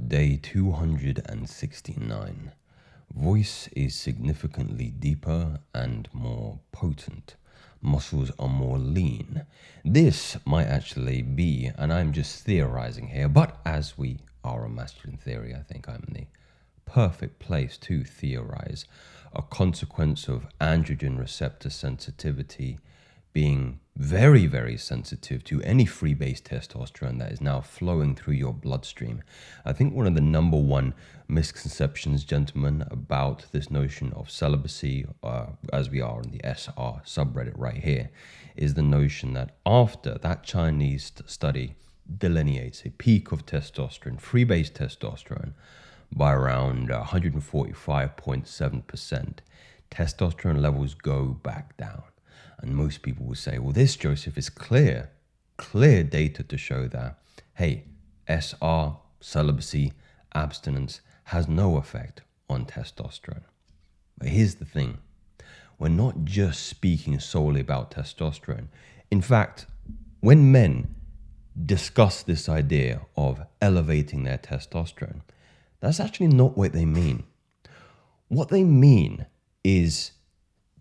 Day 269. Voice is significantly deeper and more potent. Muscles are more lean. This might actually be, and I'm just theorizing here, but as we are a masculine theory, I think I'm in the perfect place to theorize, a consequence of androgen receptor sensitivity being very, very sensitive to any free-base testosterone that is now flowing through your bloodstream. I think one of the number one misconceptions, gentlemen, about this notion of celibacy, as we are in the SR subreddit right here, is the notion that after that Chinese study delineates a peak of testosterone, free-base testosterone, by around 145.7%, testosterone levels go back down. And most people will say, well, this, Joseph, is clear data to show that, hey, SR, celibacy, abstinence has no effect on testosterone. But here's the thing. We're not just speaking solely about testosterone. In fact, when men discuss this idea of elevating their testosterone, that's actually not what they mean. What they mean is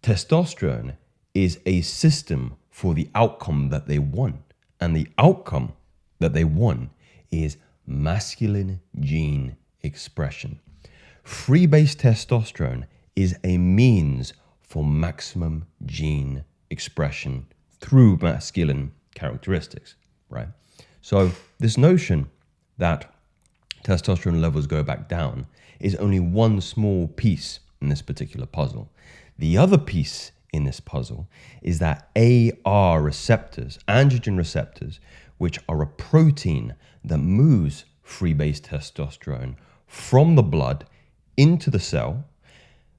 testosterone is a system for the outcome that they want. And the outcome that they want is masculine gene expression. Free-base testosterone is a means for maximum gene expression through masculine characteristics, right? So this notion that testosterone levels go back down is only one small piece in this particular puzzle. The other piece in this puzzle is that AR receptors, androgen receptors, which are a protein that moves free-base testosterone from the blood into the cell.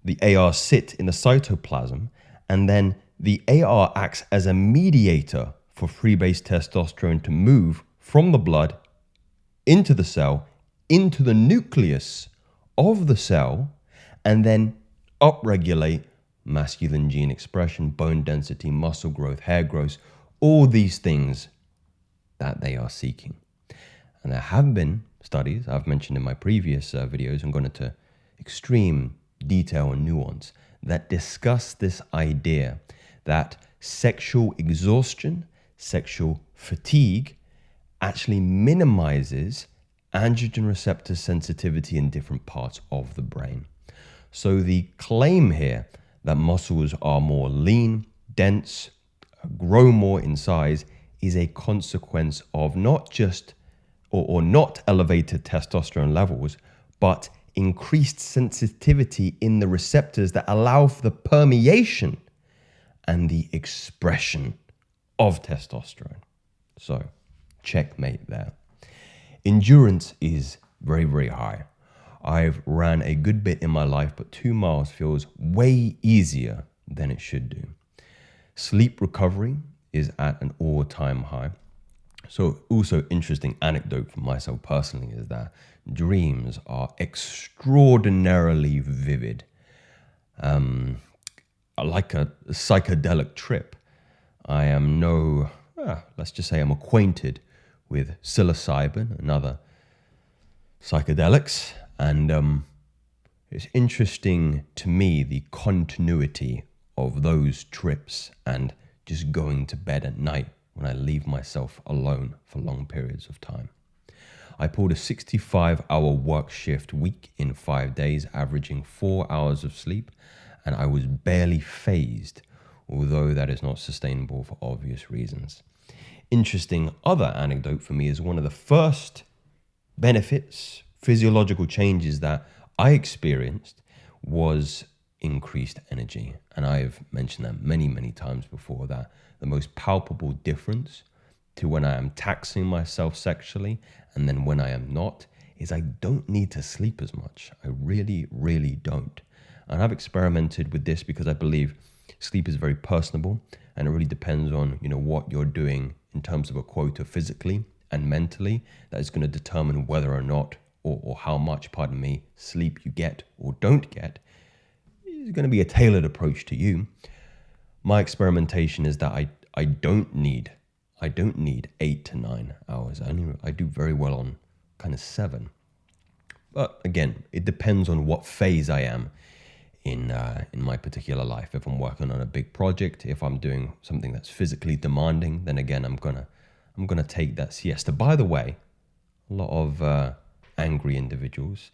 The AR sit in the cytoplasm, and then the AR acts as a mediator for free-base testosterone to move from the blood into the cell, into the nucleus of the cell, and then upregulate masculine gene expression, bone density, muscle growth, hair growth, all these things that they are seeking. And there have been studies, I've mentioned in my previous videos, I'm going into extreme detail and nuance, that discuss this idea that sexual exhaustion, sexual fatigue actually minimizes androgen receptor sensitivity in different parts of the brain. So the claim here that muscles are more lean, dense, grow more in size is a consequence of not just or not elevated testosterone levels, but increased sensitivity in the receptors that allow for the permeation and the expression of testosterone. So, checkmate there. Endurance is very, very high. I've ran a good bit in my life, but 2 miles feels way easier than it should do. Sleep recovery is at an all-time high. So also interesting anecdote for myself personally is that dreams are extraordinarily vivid. Like a psychedelic trip. I am let's just say I'm acquainted with psilocybin and other psychedelics. And it's interesting to me the continuity of those trips and just going to bed at night when I leave myself alone for long periods of time. I pulled a 65-hour work shift week in 5 days, averaging 4 hours of sleep, and I was barely phased, although that is not sustainable for obvious reasons. Interesting other anecdote for me is one of the first benefits, physiological changes that I experienced was increased energy. And I've mentioned that many, many times before, that the most palpable difference to when I am taxing myself sexually and then when I am not is I don't need to sleep as much. I really, really don't. And I've experimented with this because I believe sleep is very personable and it really depends on, what you're doing in terms of a quota physically and mentally that is going to determine whether or not or how much, sleep you get or don't get. It's going to be a tailored approach to you. My experimentation is that I don't need 8 to 9 hours. I do very well on kind of 7. But again, it depends on what phase I am in my particular life. If I'm working on a big project, if I'm doing something that's physically demanding, then again, I'm gonna take that siesta. By the way, a lot of angry individuals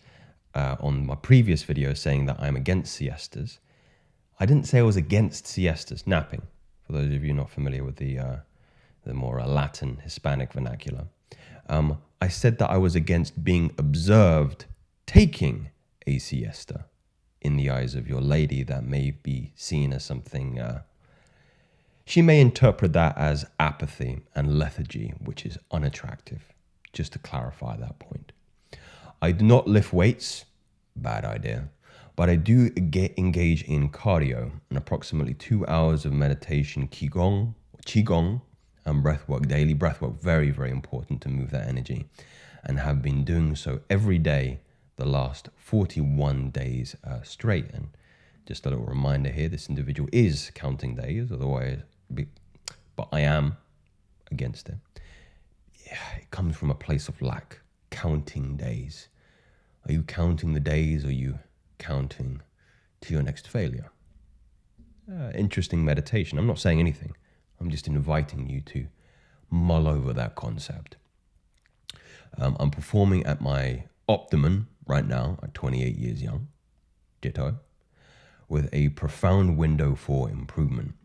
on my previous video saying that I'm against siestas. I didn't say I was against siestas, napping, for those of you not familiar with the more Latin Hispanic vernacular. I said that I was against being observed taking a siesta in the eyes of your lady. That may be seen as something, she may interpret that as apathy and lethargy, which is unattractive, just to clarify that point. I do not lift weights, bad idea, but I do engage in cardio and approximately 2 hours of meditation, qigong, and breathwork, daily breathwork, very, very important to move that energy, and have been doing so every day the last 41 days straight. And just a little reminder here, this individual is counting days, otherwise, but I am against it. Yeah, it comes from a place of lack, counting days. Are you counting the days, or are you counting to your next failure? Interesting meditation. I'm not saying anything. I'm just inviting you to mull over that concept. I'm performing at my optimum right now at 28 years young, ditto, with a profound window for improvement.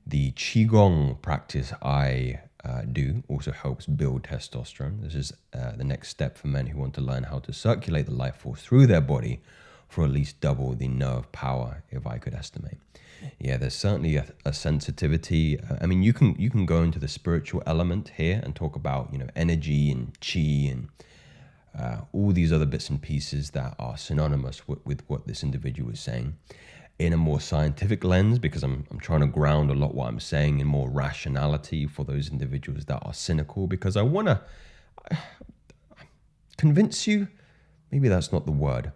The Qigong practice I do also helps build testosterone. This is the next step for men who want to learn how to circulate the life force through their body for at least double the nerve power, if I could estimate. Yeah, there's certainly a sensitivity. I mean, you can go into the spiritual element here and talk about, energy and chi and all these other bits and pieces that are synonymous with what this individual is saying in a more scientific lens, because I'm trying to ground a lot what I'm saying in more rationality for those individuals that are cynical, because I want to convince you, maybe that's not the word.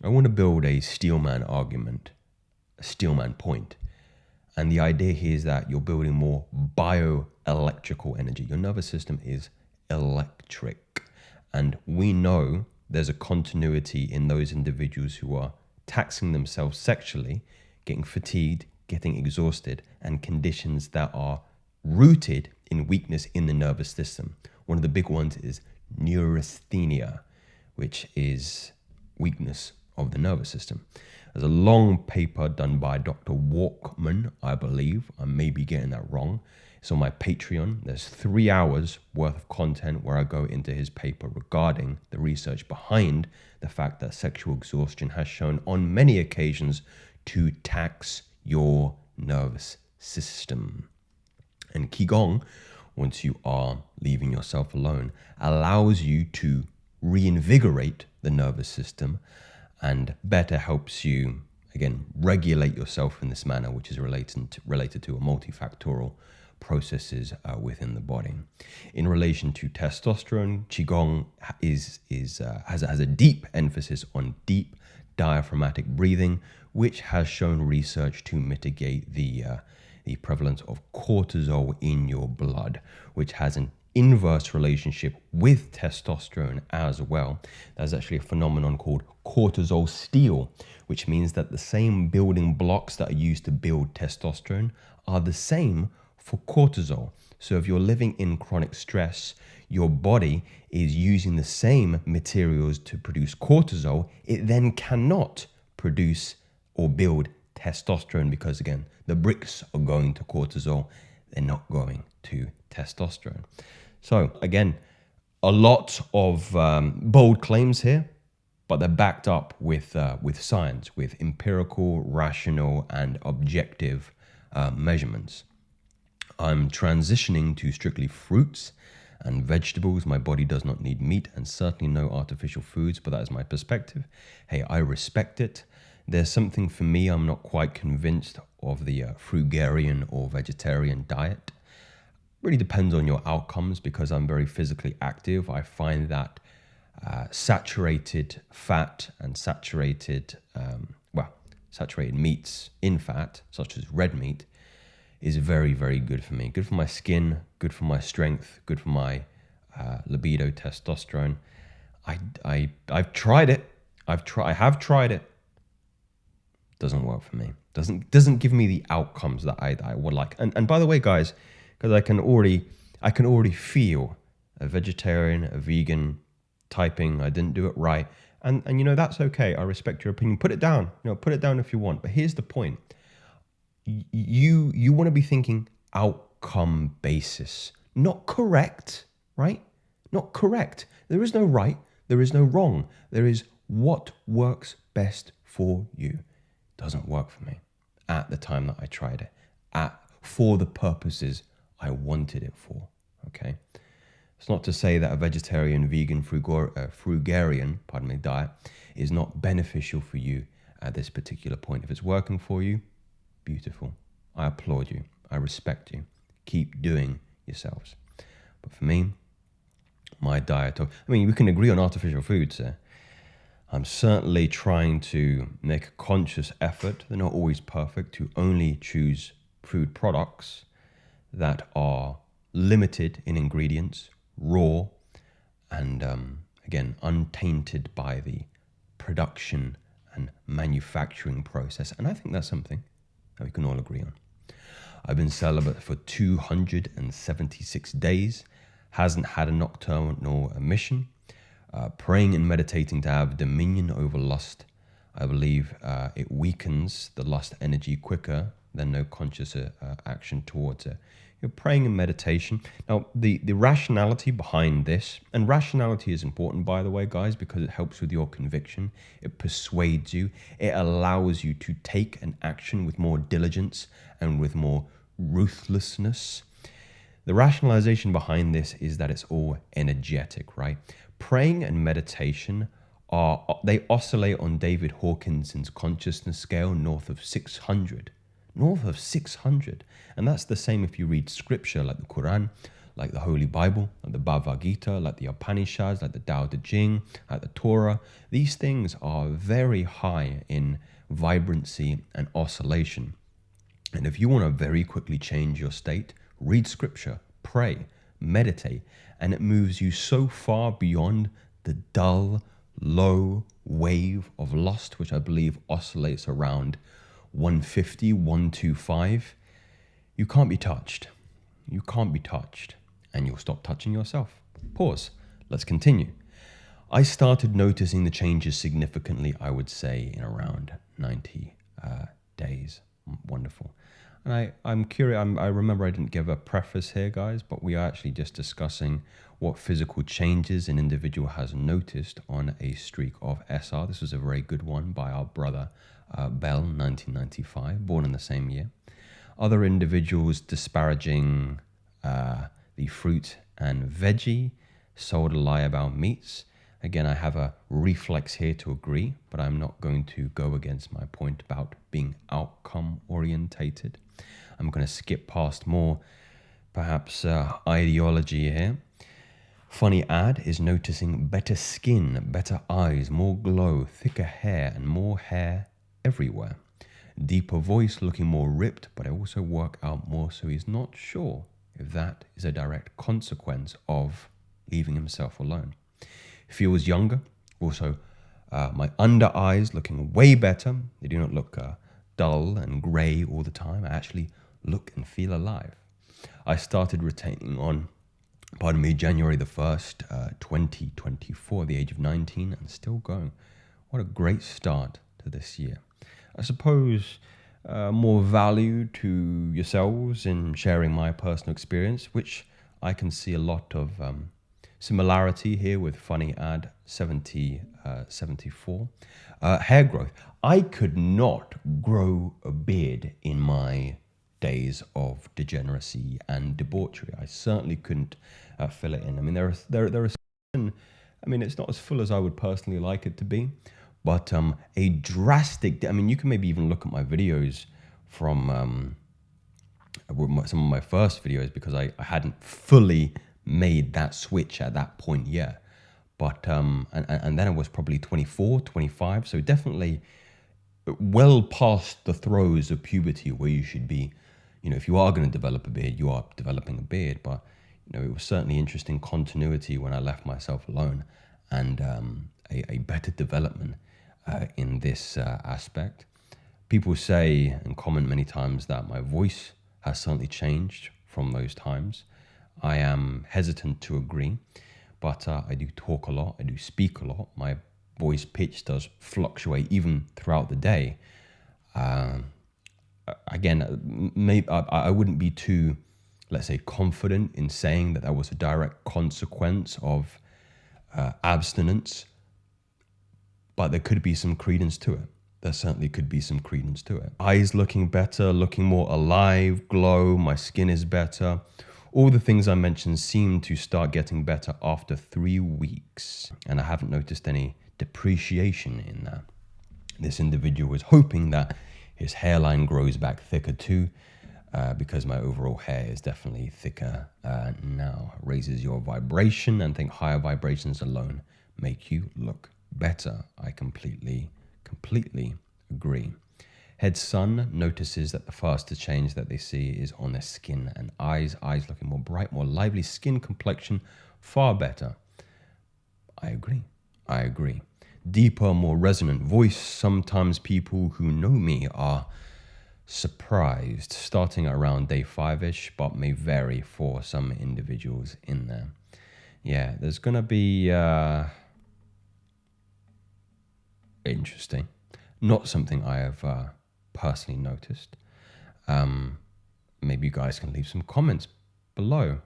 I want to build a steelman argument, a steelman point. And the idea here is that you're building more bioelectrical energy. Your nervous system is electric. And we know there's a continuity in those individuals who are taxing themselves sexually, getting fatigued, getting exhausted, and conditions that are rooted in weakness in the nervous system. One of the big ones is neurasthenia, which is weakness of the nervous system. There's a long paper done by Dr. Walkman, I believe. I may be getting that wrong. It's on my Patreon. There's 3 hours worth of content where I go into his paper regarding the research behind the fact that sexual exhaustion has shown on many occasions to tax your nervous system. And Qigong, once you are leaving yourself alone, allows you to reinvigorate the nervous system and better helps you, again, regulate yourself in this manner, which is related to a multifactorial processes within the body. In relation to testosterone, Qigong has a deep emphasis on deep diaphragmatic breathing, which has shown research to mitigate the prevalence of cortisol in your blood, which has an inverse relationship with testosterone as well. There's actually a phenomenon called cortisol steal, which means that the same building blocks that are used to build testosterone are the same for cortisol. So if you're living in chronic stress, your body is using the same materials to produce cortisol. It then cannot produce or build testosterone because, again, the bricks are going to cortisol. They're not going to testosterone. So again, a lot of bold claims here, but they're backed up with science, with empirical, rational, and objective measurements. I'm transitioning to strictly fruits and vegetables. My body does not need meat and certainly no artificial foods, but that is my perspective. Hey, I respect it. There's something for me, I'm not quite convinced of the frugarian or vegetarian diet. Really depends on your outcomes because I'm very physically active. I find that saturated fat and saturated meats in fat, such as red meat, is very, very good for me. Good for my skin, good for my strength, good for my libido, testosterone. I've tried it. I have tried it. Doesn't work for me. Doesn't give me the outcomes that I would like. And by the way, guys, because I can already feel a vegetarian, a vegan typing, I didn't do it right. And that's okay. I respect your opinion. Put it down. Put it down if you want. But here's the point. You want to be thinking outcome basis, not correct, right? Not correct. There is no right. There is no wrong. There is what works best for you. Doesn't work for me at the time that I tried it, for the purposes I wanted it for. Okay. It's not to say that a vegetarian, vegan, frugarian, diet is not beneficial for you at this particular point. If it's working for you, beautiful. I applaud you. I respect you. Keep doing yourselves. But for me, my diet we can agree on artificial foods here. I'm certainly trying to make a conscious effort, they're not always perfect, to only choose food products that are limited in ingredients, raw, and again, untainted by the production and manufacturing process. And I think that's something that we can all agree on. I've been celibate for 276 days, hasn't had a nocturnal emission, praying and meditating to have dominion over lust. I believe it weakens the lust energy quicker than no conscious action towards it. You're praying and meditation. Now, the rationality behind this, and rationality is important, by the way, guys, because it helps with your conviction. It persuades you. It allows you to take an action with more diligence and with more ruthlessness. The rationalization behind this is that it's all energetic, right? Praying and meditation they oscillate on David Hawkinson's consciousness scale north of 600. North of 600. And that's the same if you read scripture like the Quran, like the Holy Bible, like the Bhagavad Gita, like the Upanishads, like the Tao Te Ching, like the Torah. These things are very high in vibrancy and oscillation. And if you want to very quickly change your state, read scripture, pray, meditate, and it moves you so far beyond the dull, low wave of lust, which I believe oscillates around 150, 125. You can't be touched. You can't be touched. And you'll stop touching yourself. Pause. Let's continue. I started noticing the changes significantly, I would say, in around 90 days. Wonderful. And I'm curious, I remember I didn't give a preface here, guys, but we are actually just discussing what physical changes an individual has noticed on a streak of SR. This was a very good one by our brother Bell, 1995, born in the same year. Other individuals disparaging the fruit and veggie, sold a lie about meats. Again, I have a reflex here to agree, but I'm not going to go against my point about being outcome orientated. I'm going to skip past more, perhaps, ideology here. Funny ad is noticing better skin, better eyes, more glow, thicker hair, and more hair everywhere. Deeper voice, looking more ripped, but I also work out more, so he's not sure if that is a direct consequence of leaving himself alone. Feels younger. Also, my under eyes looking way better. They do not look dull and grey all the time. I actually look and feel alive. I started retaining on, January the 1st, 2024, the age of 19, and still going. What a great start to this year. I suppose more value to yourselves in sharing my personal experience, which I can see a lot of similarity here with funny ad 74. Hair growth. I could not grow a beard in my days of degeneracy and debauchery. I certainly couldn't fill it in. I mean, there are certain, I mean, it's not as full as I would personally like it to be, but a drastic, I mean, you can maybe even look at my videos from some of my first videos, because I hadn't fully made that switch at that point yet. But, and then I was probably 24, 25, so definitely well past the throes of puberty where you should be, if you are going to develop a beard, you are developing a beard. But, it was certainly interesting continuity when I left myself alone. and a better development in this aspect. People say and comment many times that my voice has certainly changed from those times. I am hesitant to agree, but I do talk a lot, I do speak a lot. My voice pitch does fluctuate even throughout the day. Again, maybe I wouldn't be too, let's say, confident in saying that was a direct consequence of abstinence, but there could be some credence to it. There certainly could be some credence to it. Eyes looking better, looking more alive, glow, my skin is better. All the things I mentioned seem to start getting better after 3 weeks, and I haven't noticed any depreciation in that. This individual was hoping that his hairline grows back thicker too, because my overall hair is definitely thicker now. Raises your vibration, and think higher vibrations alone make you look better. I completely agree. Head son notices that the fastest change that they see is on their skin and eyes. Eyes looking more bright, more lively, skin complexion far better. I agree. Deeper, more resonant voice. Sometimes people who know me are surprised, starting around day 5-ish, but may vary for some individuals in there. Yeah, there's going to be interesting. Not something I have personally noticed. Maybe you guys can leave some comments below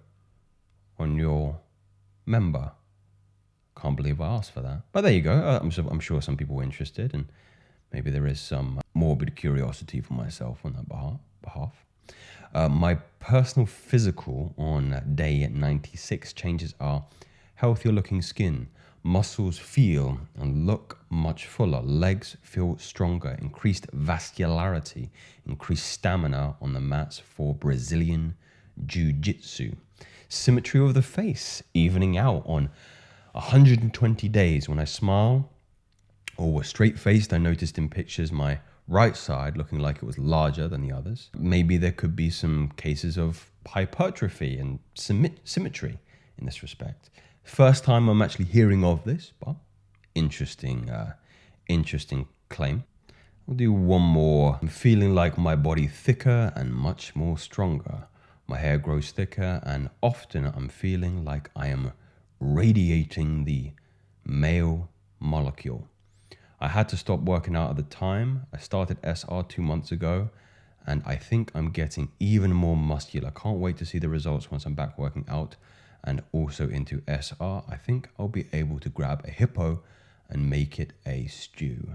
on your member. Can't believe I asked for that. But there you go. I'm sure some people were interested, and maybe there is some morbid curiosity for myself on that behalf. My personal physical on day 96 changes are healthier looking skin, muscles feel and look much fuller, legs feel stronger, increased vascularity, increased stamina on the mats for Brazilian Jiu-Jitsu. Symmetry of the face, evening out on 120 days. When I smile or was straight-faced, I noticed in pictures my right side looking like it was larger than the others. Maybe there could be some cases of hypertrophy and symmetry in this respect. First time I'm actually hearing of this, but interesting claim. I'll do one more. I'm feeling like my body thicker and much more stronger. My hair grows thicker, and often I'm feeling like I am radiating the male molecule. I had to stop working out at the time. I started SR 2 months ago, and I think I'm getting even more muscular. Can't wait to see the results once I'm back working out and also into SR. I think I'll be able to grab a hippo and make it a stew.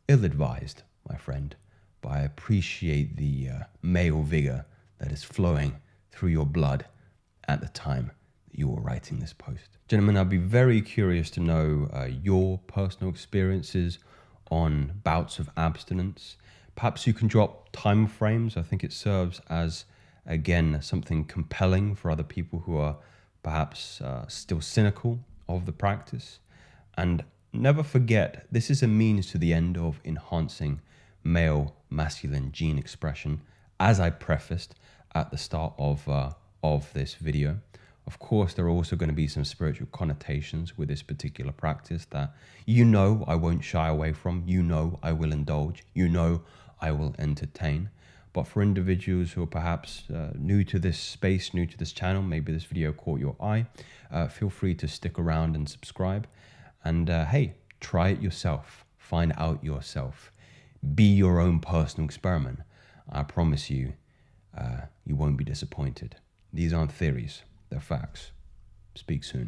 Ill-advised, my friend, but I appreciate the male vigor that is flowing through your blood at the time that you were writing this post. Gentlemen, I'd be very curious to know your personal experiences on bouts of abstinence. Perhaps you can drop time frames. I think it serves as, again, something compelling for other people who are perhaps still cynical of the practice. And never forget, this is a means to the end of enhancing male masculine gene expression, as I prefaced at the start of this video. Of course, there are also going to be some spiritual connotations with this particular practice that I won't shy away from, I will indulge, I will entertain. But for individuals who are perhaps new to this space, new to this channel, maybe this video caught your eye, feel free to stick around and subscribe. And hey, try it yourself, find out yourself, be your own personal experiment. I promise you, you won't be disappointed. These aren't theories, they're facts. Speak soon.